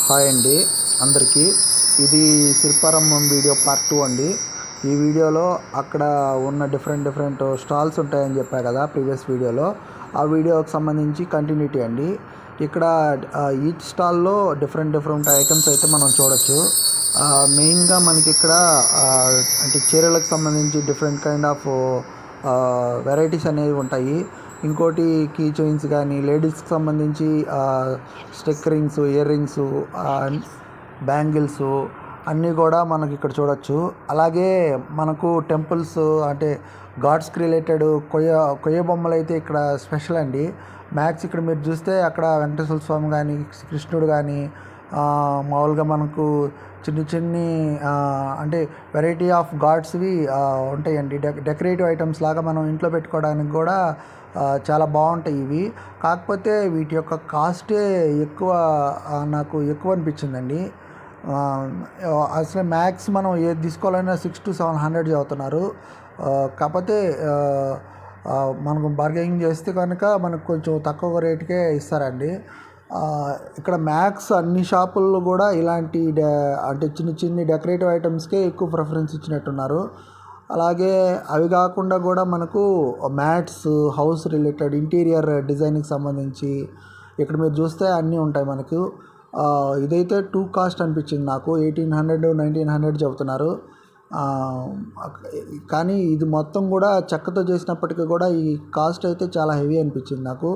Hi అండి అందరికీ. ఇది శిల్పారామం వీడియో పార్ట్ 2 అండి. ఈ వీడియోలో అక్కడ ఉన్న డిఫరెంట్ స్టాల్స్ ఉంటాయని చెప్పా కదా ప్రీవియస్ వీడియోలో. ఆ వీడియోకి సంబంధించి కంటిన్యూటీ అండి. ఇక్కడ ఈచ్ స్టాల్లో డిఫరెంట్ ఐటమ్స్ అయితే మనం చూడొచ్చు. మెయిన్గా మనకి ఇక్కడ అంటే చీరలకు సంబంధించి డిఫరెంట్ కైండ్ ఆఫ్ వెరైటీస్ అనేవి ఉంటాయి. ఇంకోటి కీ చైన్స్ కానీ లేడీస్కి సంబంధించి stick rings, ear rings, bangles అన్నీ కూడా మనకి ఇక్కడ చూడొచ్చు. అలాగే మనకు టెంపుల్స్ అంటే గాడ్స్కి రిలేటెడ్ కొయ్య బొమ్మలు అయితే ఇక్కడ స్పెషల్ అండి. మ్యాక్స్ ఇక్కడ మీరు చూస్తే అక్కడ వెంకటేశ్వర స్వామి కానీ కృష్ణుడు కానీ మామూలుగా మనకు చిన్ని అంటే వెరైటీ ఆఫ్ గాడ్స్వి ఉంటాయండి. డెకరేటివ్ ఐటమ్స్ లాగా మనం ఇంట్లో పెట్టుకోవడానికి కూడా చాలా బాగుంటాయి ఇవి. కాకపోతే వీటి యొక్క కాస్టే నాకు ఎక్కువ అనిపించిందండి. అసలు మ్యాక్స్ మనం ఏది తీసుకోవాలన్నా 600 to 700 చదువుతున్నారు. కాకపోతే మనకు బార్గెనింగ్ చేస్తే కనుక మనకు కొంచెం తక్కువ రేటుకే ఇస్తారండి. ఇక్కడ మ్యాక్స్ అన్ని షాపుల్లో కూడా ఇలాంటి అంటే చిన్ని డెకరేటివ్ ఐటమ్స్కే ఎక్కువ ప్రిఫరెన్స్ ఇచ్చినట్టున్నారు. అలాగే అవి కాకుండా కూడా మనకు మ్యాట్స్, హౌస్ రిలేటెడ్ ఇంటీరియర్ డిజైన్కి సంబంధించి ఇక్కడ మీరు చూస్తే అన్నీ ఉంటాయి మనకు. ఇదైతే టూ కాస్ట్ అనిపించింది నాకు. 1800, 1900 చెబుతున్నారు. కానీ ఇది మొత్తం కూడా చెక్కతో చేసినప్పటికీ కూడా ఈ కాస్ట్ అయితే చాలా హెవీ అనిపించింది నాకు.